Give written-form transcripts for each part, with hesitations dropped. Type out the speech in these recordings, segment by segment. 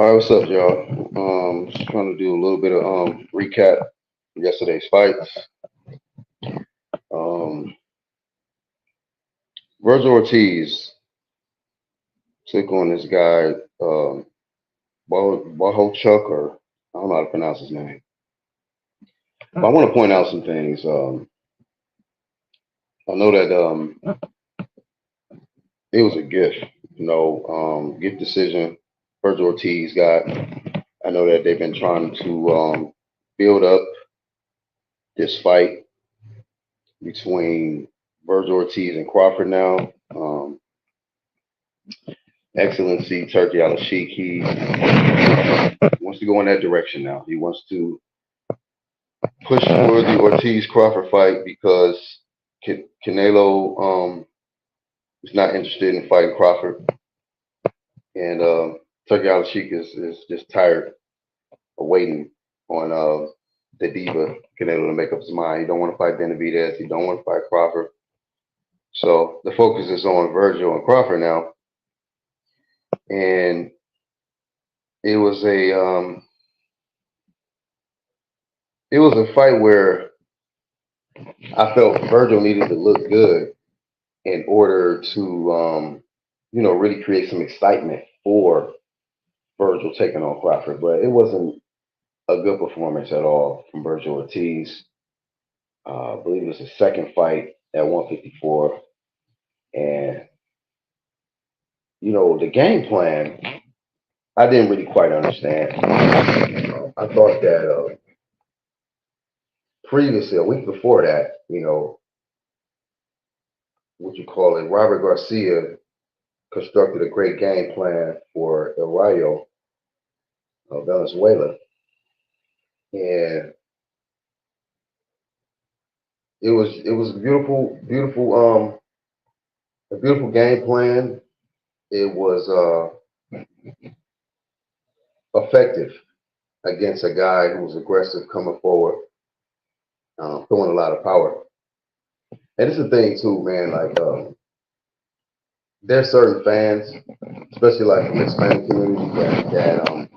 All right, what's up, y'all? Just trying to do a little bit of recap of yesterday's fights. Um, Vergil Ortiz took on this guy, Bohachuk, or I don't know how to pronounce his name. But I want to point out some things. I know that it was a gift, gift decision. Vergil Ortiz got. I know that they've been trying to build up this fight between Vergil Ortiz and Crawford now. Excellency Turkey Al Sheikh, he wants to go in that direction now. He wants to push for the Ortiz Crawford fight because Canelo is not interested in fighting Crawford, and Turkey Al Sheikh is just tired of waiting on the diva Canelo to make up his mind. He don't want to fight Benavidez. He don't want to fight Crawford. So the focus is on Vergil and Crawford now, and it was a fight where I felt Vergil needed to look good in order to really create some excitement for Vergil taking on Crawford, but it wasn't a good performance at all from Vergil Ortiz. I believe it was his second fight at 154, and the game plan I didn't really quite understand. I thought that previously, a week before that, what you call it, Robert Garcia constructed a great game plan for El Rayo of Venezuela, and it was a beautiful game plan. It was effective against a guy who was aggressive, coming forward, throwing a lot of power. And it's the thing too, man. Like there's certain fans, especially like the mixed fan community, that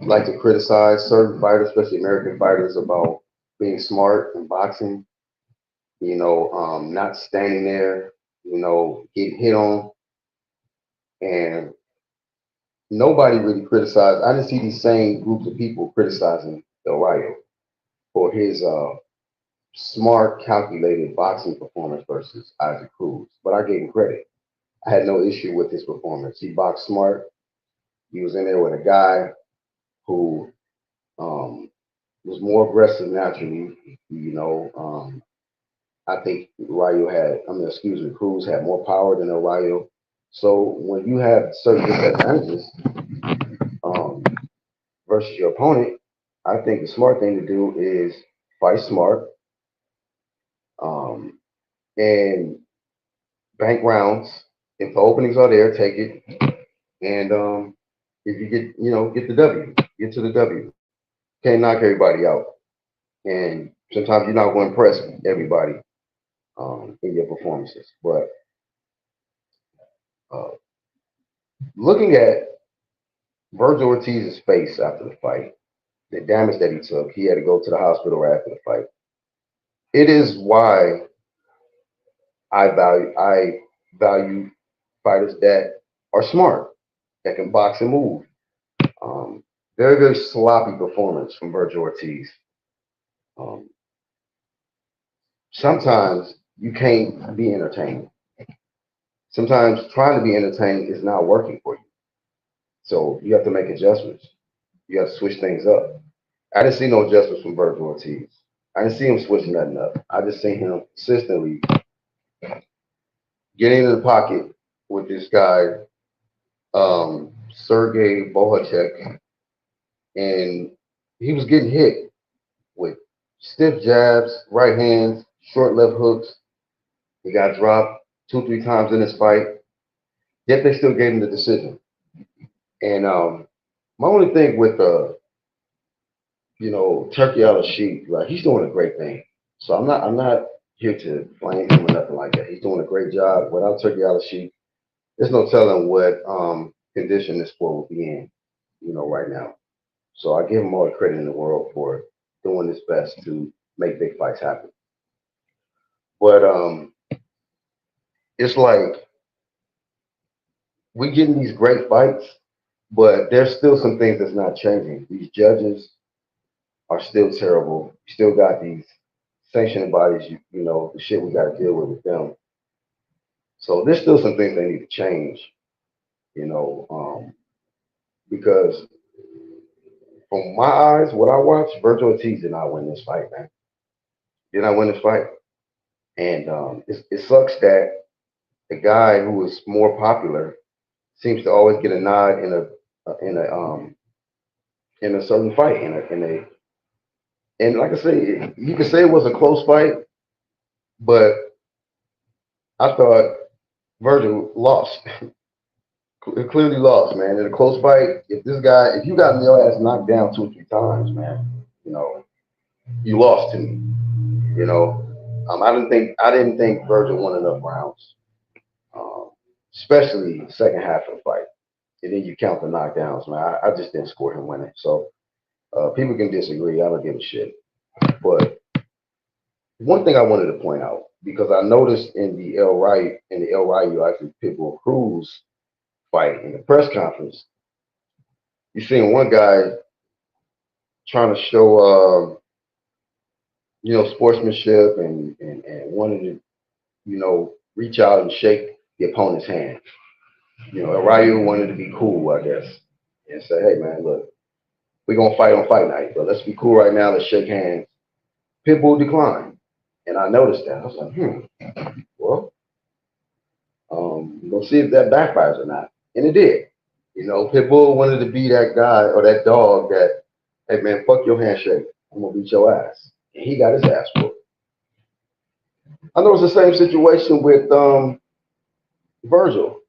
like to criticize certain fighters, especially American fighters, about being smart in boxing. Not standing there, getting hit on, and nobody really criticized. I didn't see these same groups of people criticizing Del Rio for his smart, calculated boxing performance versus Isaac Cruz. But I gave him credit. I had no issue with his performance. He boxed smart. He was in there with a guy who um, was more aggressive naturally. I think Cruz had more power than El Rayo. So when you have certain disadvantages um, versus your opponent, I think the smart thing to do is fight smart um, and bank rounds. If the openings are there, take it. And if you get the W, get to the W. Can't knock everybody out. And sometimes you're not going to impress everybody in your performances. But uh, looking at Vergil Ortiz's face after the fight, the damage that he took, he had to go to the hospital right after the fight. It is why I value fighters that are smart, that can box and move. Um, Very, very sloppy performance from Vergil Ortiz. Um, Sometimes you can't be entertained. Sometimes trying to be entertained is not working for you. So you have to make adjustments. You have to switch things up. I didn't see no adjustments from Vergil Ortiz. I didn't see him switching nothing up. I just seen him consistently getting in the pocket with this guy, Serhii Bohachuk, and he was getting hit with stiff jabs, right hands, short left hooks. He got dropped two, three times in this fight. Yet they still gave him the decision. And my only thing with Turkey Al Sheikh, like he's doing a great thing. So I'm not here to blame him or nothing like that. He's doing a great job. Without Turkey Al Sheikh, there's no telling what condition this sport will be in. right now. So I give him all the credit in the world for doing his best to make big fights happen. But it's like we getting these great fights, but there's still some things that's not changing. These judges are still terrible. You still got these sanctioning bodies, the shit we got to deal with them. So there's still some things they need to change, you know, because from my eyes, what I watched, Vergil Ortiz did not win this fight, man. Did not win this fight, and it sucks that the guy who is more popular seems to always get a nod in a certain fight and like I say, you could say it was a close fight, but I thought Vergil lost. Clearly lost, man. In a close fight, if you got your ass knocked down 2 or 3 times, man, you know, you lost to me. You know, I didn't think Vergil won enough rounds, um, especially the second half of the fight. And then you count the knockdowns, man. I just didn't score him winning. So people can disagree. I don't give a shit. But one thing I wanted to point out because I noticed in the El Rayo actually Pitbull Cruz fight in the press conference, you seen one guy trying to show sportsmanship and wanted to reach out and shake the opponent's hand. Ryu wanted to be cool, I guess, and say, "Hey, man, look, we're gonna fight on fight night, but let's be cool right now. Let's shake hands." Pitbull declined, and I noticed that. I was like, well, we'll see if that backfires or not, and it did. Pitbull wanted to be that guy or that dog that, hey, man, fuck your handshake. I'm gonna beat your ass, and he got his ass whooped. I know it's the same situation with Vergil.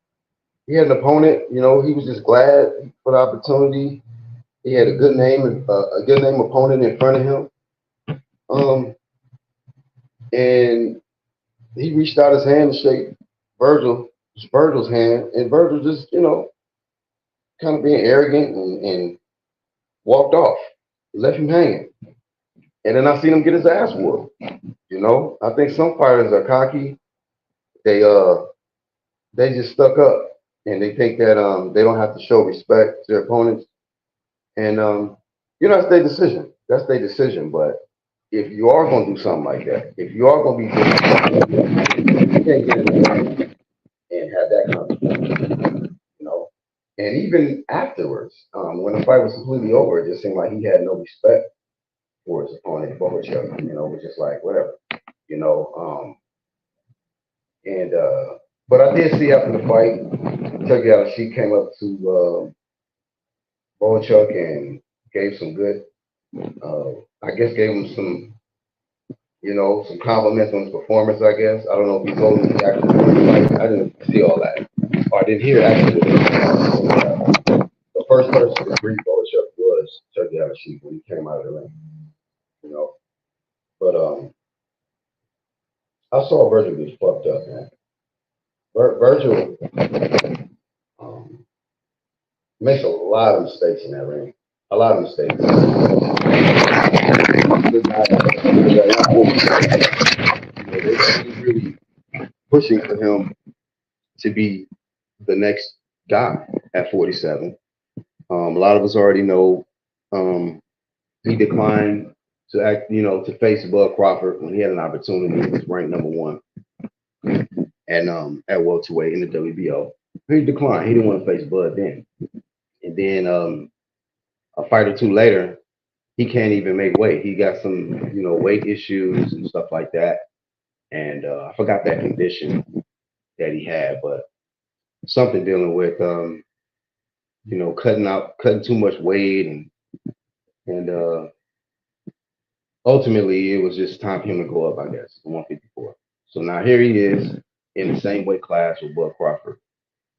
He had an opponent, he was just glad for the opportunity. He had a good name opponent in front of him. And he reached out his hand to shake Virgil's hand, and Virgil just, kind of being arrogant and walked off, left him hanging. And then I seen him get his ass whooped. I think some fighters are cocky. They just stuck up and they think that they don't have to show respect to their opponents. And that's their decision. That's their decision. But if you are going to do something like that, if you are going to be disrespectful, you can't get in the ring and have that conversation. And even afterwards, when the fight was completely over, it just seemed like he had no respect for his opponent, Bohachuk. It was just like whatever, you know. And but I did see after the fight, Serhii she came up to Bohachuk and gave some good, I guess gave him some compliments on his performance. I guess I don't know if he told him the actual fight. I didn't see all that, or I didn't hear actually. The first person to greet Bohachuk was Serhii when he came out of the ring. But I saw Vergil get fucked up, man. Vergil makes a lot of mistakes in that ring. A lot of mistakes. They're really pushing for him to be the next guy at 47. A lot of us already know he declined to act, to face Bud Crawford when he had an opportunity. He was ranked number 1 and at welterweight in the WBO. He declined. He didn't want to face Bud then. And then a fight or two later, he can't even make weight. He got some, weight issues and stuff like that. And I forgot that condition that he had, but something dealing with, cutting too much weight and ultimately it was just time for him to go up, I guess, to 154. So now here he is in the same weight class with Bud Crawford.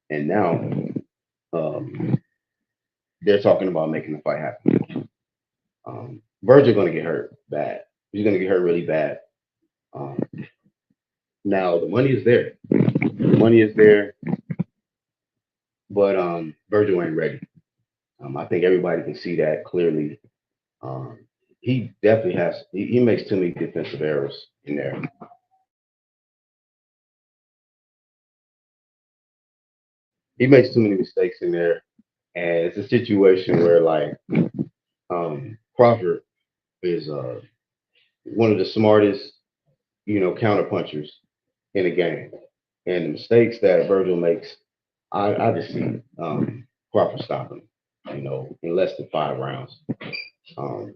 And now they're talking about making the fight happen. Vergil going to get hurt bad. He's going to get hurt really bad. Now the money is there. The money is there, but Vergil ain't ready. I think everybody can see that clearly. Um, he definitely has. He makes too many defensive errors in there. He makes too many mistakes in there, and it's a situation where like Crawford is one of the smartest, counterpunchers in the game, and the mistakes that Virgil makes, I just see Crawford stopping, in less than 5 rounds. Um,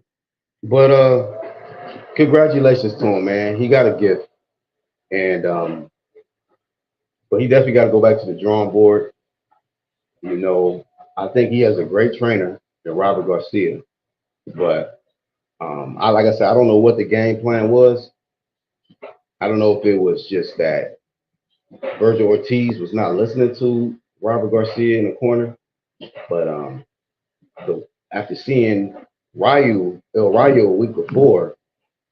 but congratulations to him, man. He got a gift, and but he definitely got to go back to the drawing board. You know, I think he has a great trainer, in Robert Garcia. But like I said, I don't know what the game plan was. I don't know if it was just that Vergil Ortiz was not listening to Robert Garcia in the corner, but after seeing El Rayo a week before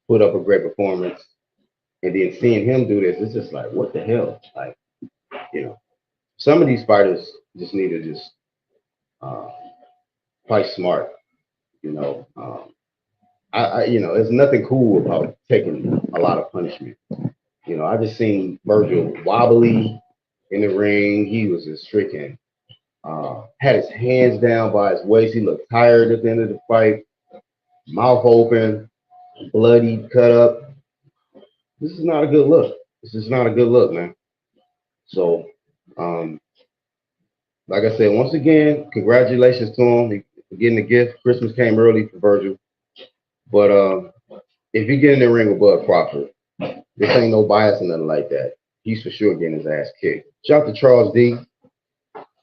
put up a great performance, and then seeing him do this, it's just like, what the hell? Like, you know, some of these fighters just need to just uh, fight smart. You know, there's nothing cool about taking a lot of punishment. I just seen Virgil wobbly in the ring. He was just freaking had his hands down by his waist. He looked tired at the end of the fight, mouth open, bloody, cut up. This is not a good look. This is not a good look, man. So, um, like I said, once again, congratulations to him for getting the gift. Christmas came early for Virgil, but if you get in the ring with Bud Crawford, this ain't no bias or nothing like that. He's for sure getting his ass kicked. Shout out to Charles D.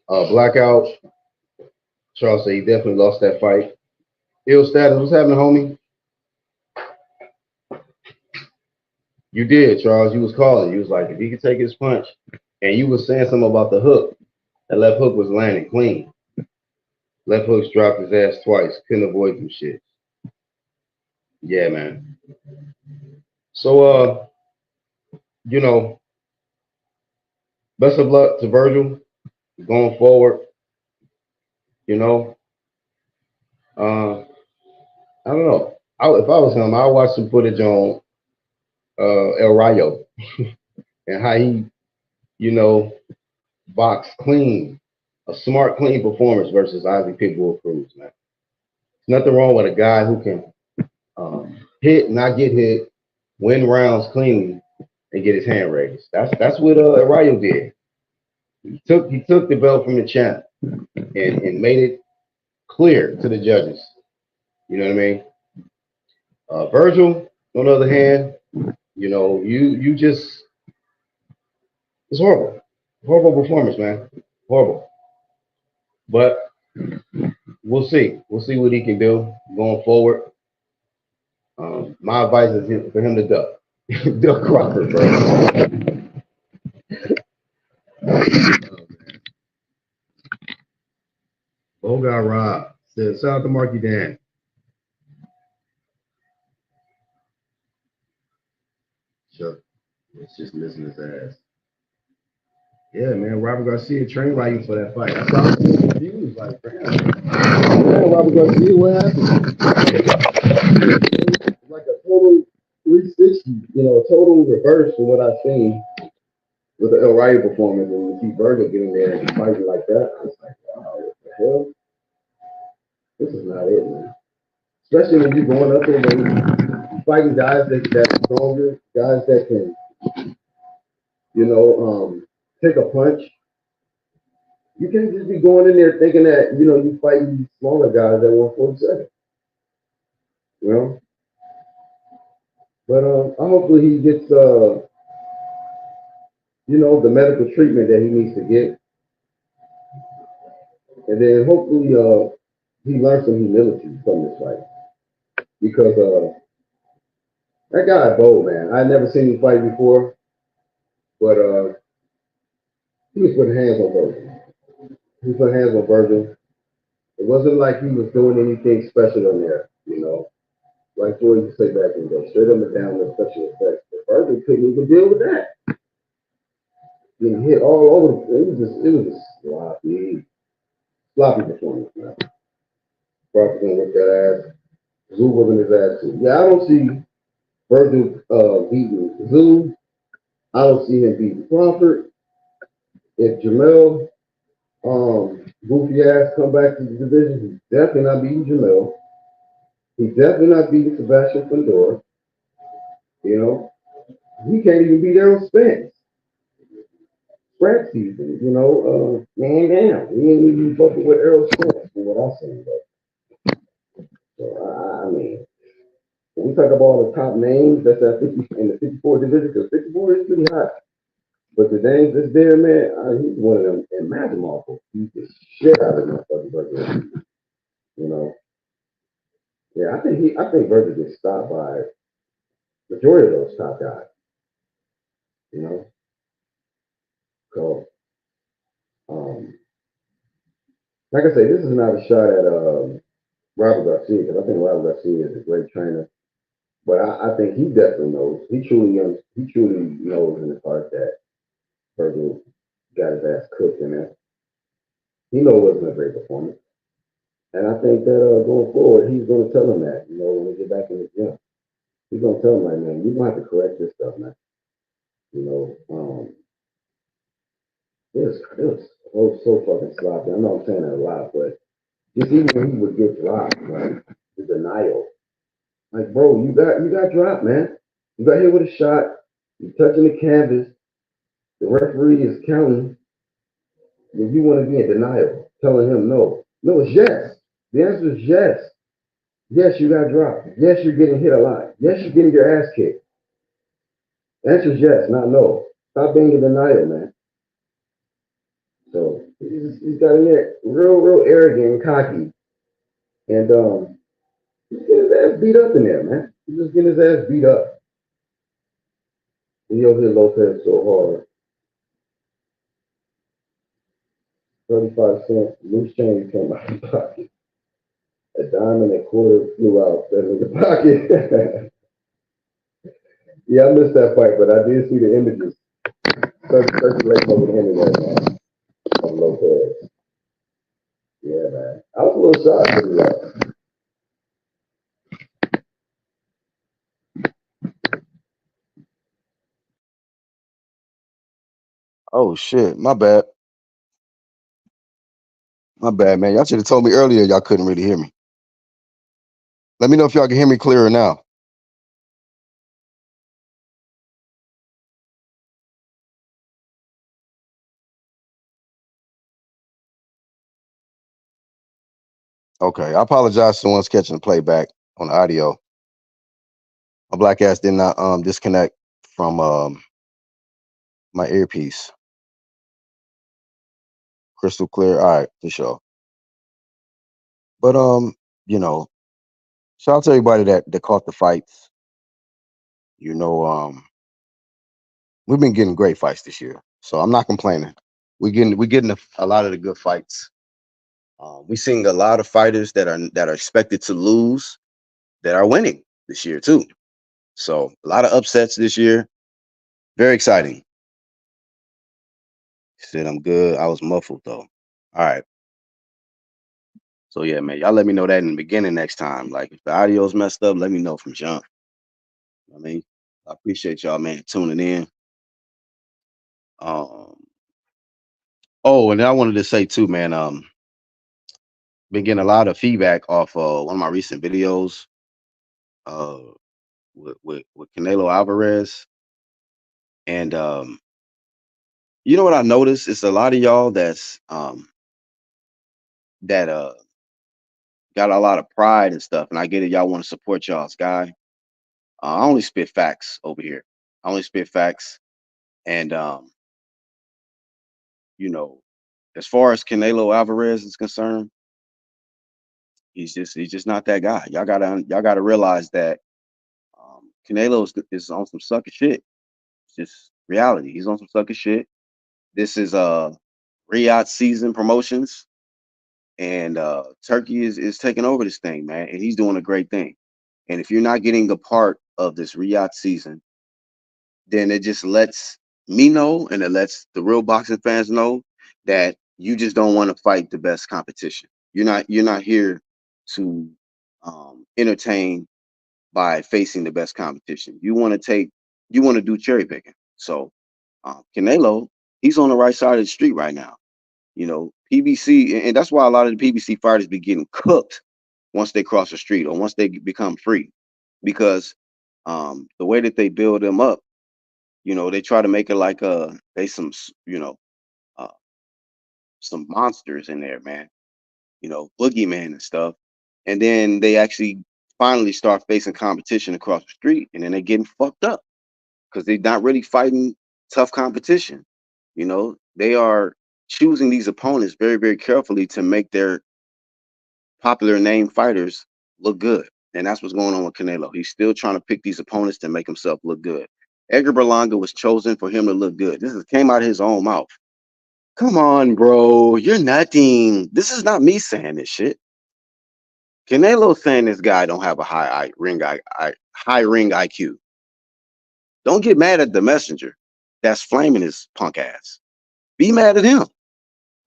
Blackout. Charles said he definitely lost that fight. Ill status, what's happening, homie? You did, Charles. You was calling. You was like, if he could take his punch, and you was saying something about the hook. That left hook was landing clean. Left hooks dropped his ass twice. Couldn't avoid some shit. Yeah, man. So, you know, best of luck to Virgil going forward. You know, uh, I don't know. If I was him, I'd watch some footage on El Rayo and how he, you know, boxed clean, a smart, clean performance versus Ozzy Pitbull Cruz, man. There's nothing wrong with a guy who can hit, not get hit, win rounds cleanly, and get his hand raised. That's what El Rayo did. He took the belt from the champ and made it clear to the judges. You know what I mean? Virgil, on the other hand, you just it's horrible, horrible performance, man, horrible. But we'll see. We'll see what he can do going forward. My advice is for him to duck, duck Crawford, bro. Bogart Rob says, shout out to Marky Dan. Sure. It's just missing his ass. Yeah, man. Robert Garcia trained like you for that fight. That's why I was confused. Like, man, Robert Garcia, what happened? It's like a total 360, a total reverse from what I've seen with the El Rayo performance. And you see Virgil getting there and fighting like that, it's like, wow, what the hell? This is not it, man. Especially when you're going up there and fighting guys that's stronger, guys that can, take a punch. You can't just be going in there thinking that, you fighting these smaller guys at 147, you know? But hopefully he gets, the medical treatment that he needs to get. And then hopefully he learns some humility from this fight. Because that guy bold, man. I never seen him fight before, but he was putting hands on Virgil. He put hands on Virgil. It wasn't like he was doing anything special in there, Like Floyd used to say back and go straight up and down with special effects. But Virgil couldn't even deal with that. Getting hit all over. It was just sloppy performance, man. Crawford gonna whip that ass. Zoo whooping his ass too. Yeah, I don't see Vergil beating Zoo. I don't see him beating Crawford. If Jamel goofy ass come back to the division, he's definitely not beating Jamel. He's definitely not beating Sebastian Fundora. You know, he can't even beat Errol Spence. Scrap season, man down. We ain't even fucking with Errol Spence from what I'm saying, though. So I mean, when we talk about all the top names that's at 50 in the 54 division, because 54 is pretty high. But the names that's there, man, he's one of them. And Magamov beat the shit out of him, fucking Vergil. You know, yeah, I think Vergil gets stopped by majority of those top guys. You know, so um, like I say, this is not a shot at Robert Garcia because I think Robert Garcia is a great trainer. But I think he definitely knows. He truly knows in his heart that Vergil got his ass cooked in there. He knows it wasn't a great performance. And I think that going forward, he's going to tell him that, when we get back in the gym. He's going to tell him, like, man, you're going to have to correct this stuff, man. It was so fucking sloppy. I know I'm saying that a lot, but just even when he would get dropped, like, the denial. Like, bro, you got dropped, man. You got hit with a shot. You're touching the canvas. The referee is counting. If you want to be in denial, telling him no. No, it's yes. The answer is yes. Yes, you got dropped. Yes, you're getting hit a lot. Yes, you're getting your ass kicked. The answer is yes, not no. Stop being in denial, man. So he's got in there real arrogant and cocky. And he's getting his ass beat up in there, man. He's just getting his ass beat up. And he'll hit Lopez so hard. 35 cents, loose change came out of the pocket. A dime and a quarter flew out in the pocket. Yeah, I missed that fight, but I did see the images circulating over the internet, man, on Lopez. Yeah, man. I was a little shocked to be honest. Oh shit, my bad, man. Y'all should have told me earlier. Y'all couldn't really hear me. Let me know if y'all can hear me clearer now. Okay, I apologize to the ones catching the playback on the audio. My black ass did not disconnect from my earpiece. Crystal clear. All right, for sure. But you know, shout out to everybody that caught the fights. You know, we've been getting great fights this year, so I'm not complaining. We getting a lot of the good fights. We seeing a lot of fighters that are expected to lose that are winning this year too. So a lot of upsets this year. Very exciting. He said I'm good. I was muffled though. All right. So yeah, man, y'all let me know that in the beginning next time. Like if the audio's messed up, let me know from jump. I mean, I appreciate y'all, man, tuning in. Um, oh, and then I wanted to say too, man, been getting a lot of feedback off one of my recent videos uh with Canelo Alvarez. And you know what I noticed? It's a lot of y'all that got a lot of pride and stuff. And I get it, y'all want to support y'all's guy. I only spit facts over here. I only spit facts. And you know, as far as Canelo Alvarez is concerned, he's just not that guy. Y'all gotta realize that Canelo is on some sucker shit. It's just reality. He's on some sucker shit. This is Riyadh season promotions, and Turkey is taking over this thing, man, and he's doing a great thing. And if you're not getting a part of this Riyadh season, then it just lets me know, and it lets the real boxing fans know that you just don't want to fight the best competition. You're not here. to entertain by facing the best competition. You want to do cherry picking. So Canelo, he's on the right side of the street right now. You know, PBC, and that's why a lot of the PBC fighters be getting cooked once they cross the street or once they become free, because the way that they build them up, you know, they try to make it like they you know, uh, some monsters in there, man. You know, boogeyman and stuff, and then they actually finally start facing competition across the street, and then they getting fucked up because they're not really fighting tough competition. You know, they are choosing these opponents very, very carefully to make their popular name fighters look good. And that's what's going on with Canelo. He's still trying to pick these opponents to make himself look good. Edgar Berlanga was chosen for him to look good. Came out of his own mouth. Come on, bro. You're nothing. This is not me saying this shit. Canelo saying this guy don't have a high ring IQ. Don't get mad at the messenger that's flaming his punk ass. Be mad at him.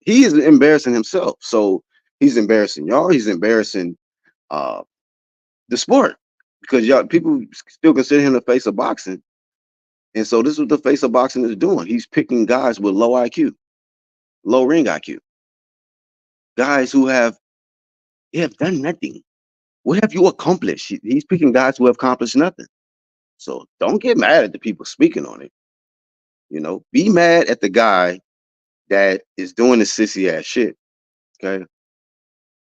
He is embarrassing himself. So he's embarrassing y'all. He's embarrassing uh, the sport, because y'all people still consider him the face of boxing. And so this is what the face of boxing is doing. He's picking guys with low IQ, low ring IQ, guys who have done nothing. What have you accomplished? He's picking guys who have accomplished nothing. So don't get mad at the people speaking on it. You know, be mad at the guy that is doing the sissy ass shit. Okay.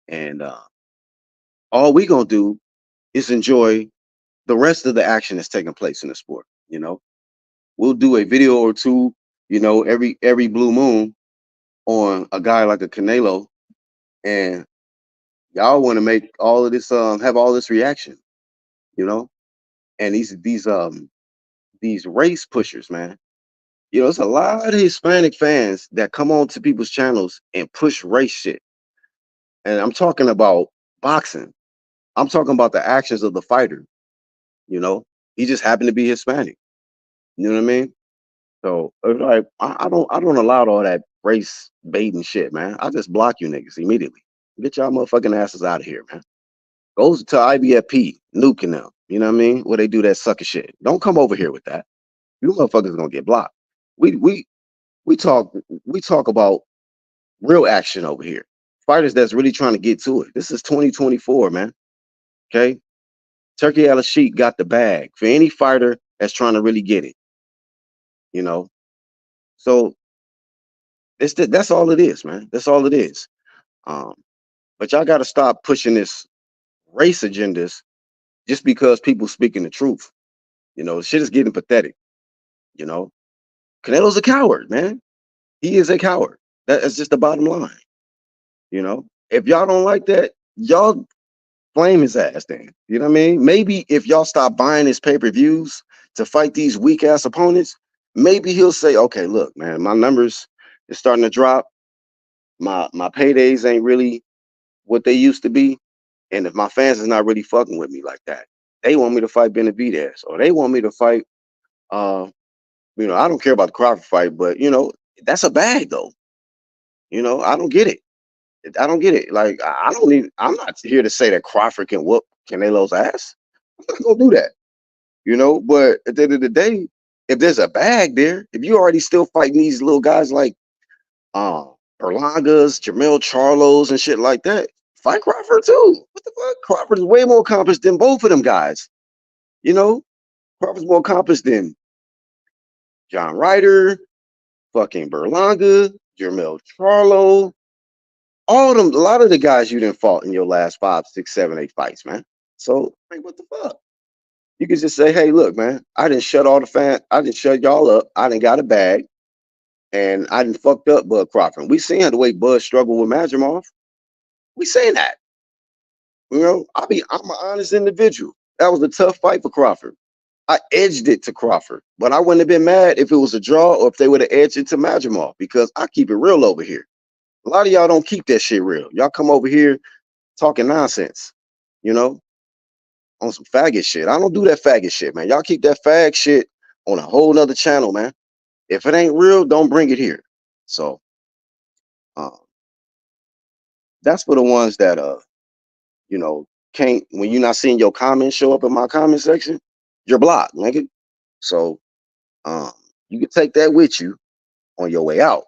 And all we gonna do is enjoy the rest of the action that's taking place in the sport. You know, we'll do a video or two, you know, every blue moon on a guy like a Canelo, and y'all want to make all of this have all this reaction, you know, and these race pushers, man. You know, it's a lot of Hispanic fans that come on to people's channels and push race shit. And I'm talking about boxing. I'm talking about the actions of the fighter. You know, he just happened to be Hispanic. You know what I mean? So like, I don't allow all that race baiting shit, man. I just block you niggas immediately. Get y'all motherfucking asses out of here, man. Goes to IBFP, nuking them. You know what I mean? Where they do that sucker shit. Don't come over here with that. You motherfuckers gonna get blocked. We we we talk we talk about real action over here. Fighters that's really trying to get to it. This is 2024, man. Okay. Turkey Al Sheik got the bag for any fighter that's trying to really get it. You know. So that's all it is, man. That's all it is. Um, but y'all got to stop pushing this race agendas just because people speaking the truth. You know, shit is getting pathetic. You know, Canelo's a coward, man. He is a coward. That's just the bottom line. You know, if y'all don't like that, y'all flame his ass then. You know what I mean? Maybe if y'all stop buying his pay-per-views to fight these weak ass opponents, maybe he'll say, okay, look, man, my numbers is starting to drop. My paydays ain't really what they used to be. And if my fans is not really fucking with me like that, they want me to fight Benavidez, or they want me to fight uh you know, I don't care about the Crawford fight, but you know, that's a bag though. You know, I don't get it. I don't get it. Like I don't need. I'm not here to say that Crawford can whoop Canelo's ass. I'm not gonna do that. You know, but at the end of the day, if there's a bag there, if you already still fighting these little guys like Berlangas, Jamel Charlos, and shit like that, fight Crawford too. What the fuck? Crawford is way more accomplished than both of them guys. You know, Crawford's more accomplished than John Ryder, fucking Berlanga, Jamel Charlo, all of them, a lot of the guys you didn't fought in your last 5, 6, 7, 8 fights, man. So, like, what the fuck? You can just say, hey, look, man, I didn't shut y'all up. I didn't got a bag, and I didn't fucked up Bud Crawford. We seen the way Bud struggled with Madrimov. We seen that. You know, I'm an honest individual. That was a tough fight for Crawford. I edged it to Crawford, but I wouldn't have been mad if it was a draw or if they would have edged it to Madrimov, because I keep it real over here. A lot of y'all don't keep that shit real. Y'all come over here talking nonsense, you know, on some faggot shit. I don't do that faggot shit, man. Y'all keep that fag shit on a whole nother channel, man. If it ain't real, don't bring it here. So um, that's for the ones that You know, can't when you're not seeing your comments show up in my comment section, you're blocked, nigga. So um, you can take that with you on your way out.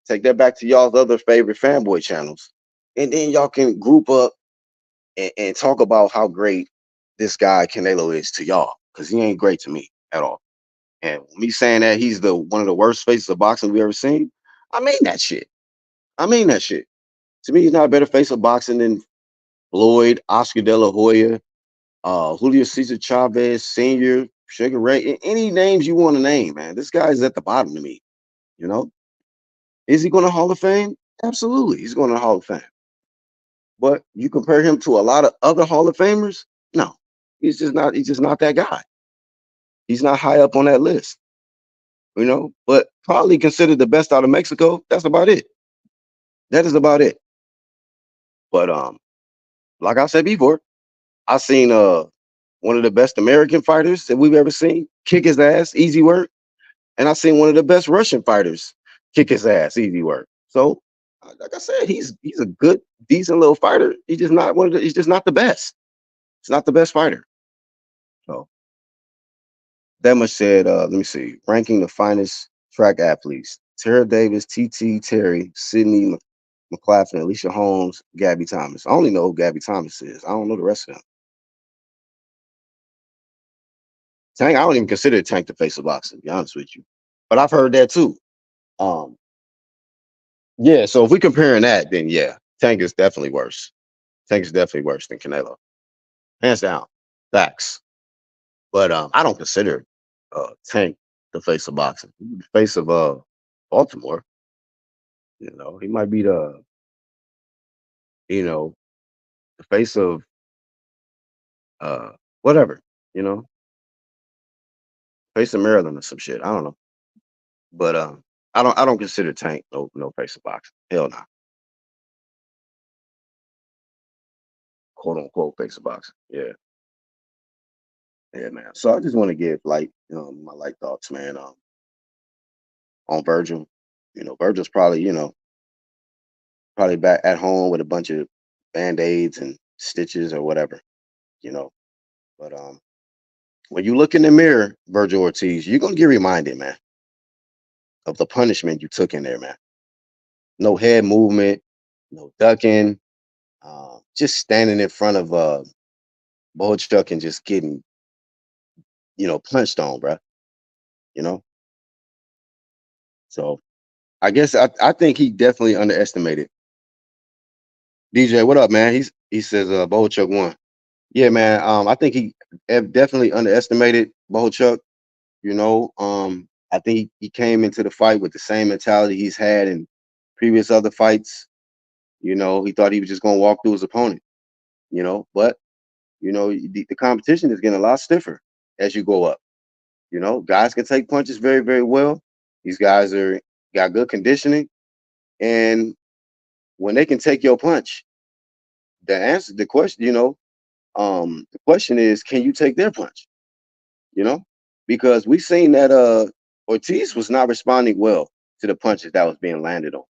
Take that back to y'all's other favorite fanboy channels, and then y'all can group up and talk about how great this guy Canelo is to y'all, because he ain't great to me at all. And me saying that he's the one of the worst faces of boxing we ever seen, I mean that shit. I mean that shit. To me, he's not a better face of boxing than Floyd, Oscar De La Hoya, Julio Cesar Chavez Sr., Sugar Ray, any names you want to name, man. This guy is at the bottom to me. You know, is he going to Hall of Fame? Absolutely, he's going to the Hall of Fame. But you compare him to a lot of other Hall of Famers? No, he's just not. He's just not that guy. He's not high up on that list. You know, but probably considered the best out of Mexico. That's about it. That is about it. But like I said before, I seen one of the best American fighters that we've ever seen kick his ass, easy work, and I seen one of the best Russian fighters kick his ass, easy work. So, like I said, he's a good, decent little fighter. He's just not one of the. He's just not the best. He's not the best fighter. So that much said. Let me see. Ranking the finest track athletes: Tara Davis, T.T. Terry, Sydney McLaughlin, Alicia Holmes, Gabby Thomas. I only know who Gabby Thomas is. I don't know the rest of them. Tank, I don't even consider Tank the face of boxing, to be honest with you. But I've heard that too. Um, yeah, so if we comparing that, then yeah, Tank is definitely worse. Tank is definitely worse than Canelo. Hands down. Facts. But I don't consider Tank the face of boxing. He's the face of Baltimore. You know, he might be you know, the face of uh whatever, you know, face of Maryland or some shit. I don't know. But I don't consider Tank no face of boxing. Hell no. Quote unquote face of boxing. Yeah. Yeah, man. So I just want to give my light thoughts, man, on Virgil. You know, Virgil's probably, probably back at home with a bunch of band-aids and stitches or whatever, you know. But when you look in the mirror, Virgil Ortiz, you're gonna get reminded, man, of the punishment you took in there, man. No head movement, no ducking, just standing in front of Bohachuk and just getting, punched on, bro. You know. So I guess I think he definitely underestimated. DJ, what up, man? He says Bohachuk won. Yeah, man. I think he definitely underestimated Bohachuk. I think he came into the fight with the same mentality he's had in previous other fights. He thought he was just gonna walk through his opponent. But the competition is getting a lot stiffer as you go up. Guys can take punches very, very well. These guys got good conditioning, and when they can take your punch, the question, the question is, can you take their punch? You know, because we seen that Ortiz was not responding well to the punches that was being landed on,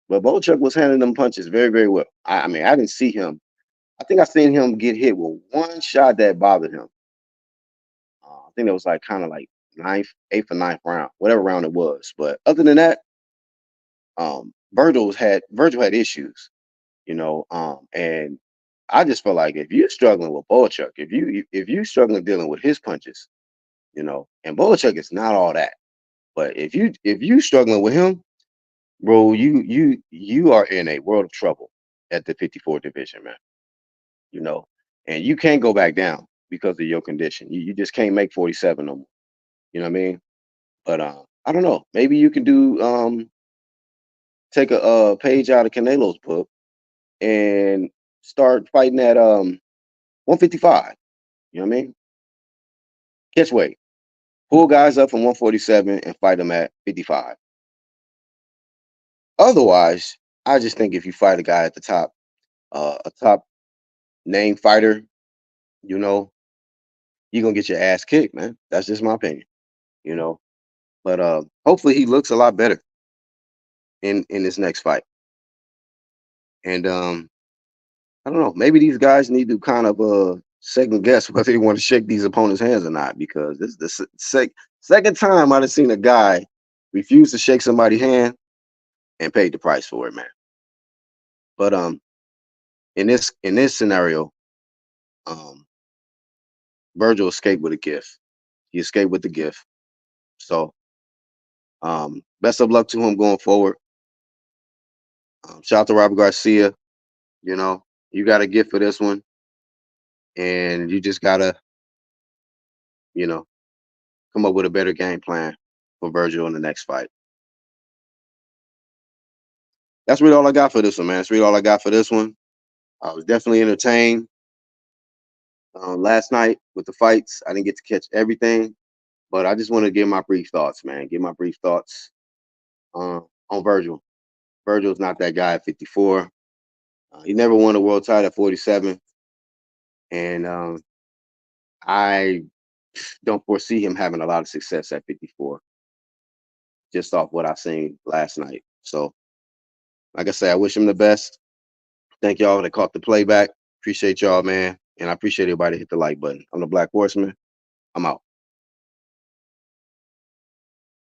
but Bochuk was handling them punches very, very well. I mean, I didn't see him. I think I seen him get hit with one shot that bothered him. I think it was like kind of like ninth, eighth or ninth round, whatever round it was. But other than that, Virgil had issues, and I just feel like if you're struggling with Bochuk, if you struggling dealing with his punches, and Bochuk is not all that. But if you struggling with him, bro, you are in a world of trouble at the 54 division, man. You know, and you can't go back down because of your condition. You just can't make 47 no more. You know what I mean? But I don't know. Maybe you can do take a page out of Canelo's book and start fighting at 155. You know what I mean? Catch weight. Pull guys up from 147 and fight them at 55. Otherwise, I just think if you fight a guy at the top, a top name fighter, you know, you're gonna get your ass kicked, man. That's just my opinion, you know. But hopefully he looks a lot better in this next fight. And I don't know. Maybe these guys need to kind of second guess whether they want to shake these opponents' hands or not, because this is the second time I've seen a guy refuse to shake somebody's hand and paid the price for it, man. But in this scenario, um, Vergil escaped with a gift. He escaped with the gift. So best of luck to him going forward. Shout out to Robert Garcia. You know, you got a gift for this one, and you just gotta, you know, come up with a better game plan for Vergil in the next fight. That's really all I got for this one, man. That's really all I got for this one. I was definitely entertained last night with the fights. I didn't get to catch everything, but I just want to give my brief thoughts, man. Give my brief thoughts on Vergil. Vergil's not that guy at 54. He never won a world title at 47, and I don't foresee him having a lot of success at 54, just off what I seen last night. So, like I say, I wish him the best. Thank y'all that caught the playback. Appreciate y'all, man. And I appreciate everybody that hit the like button. I'm the Black Horseman. I'm out.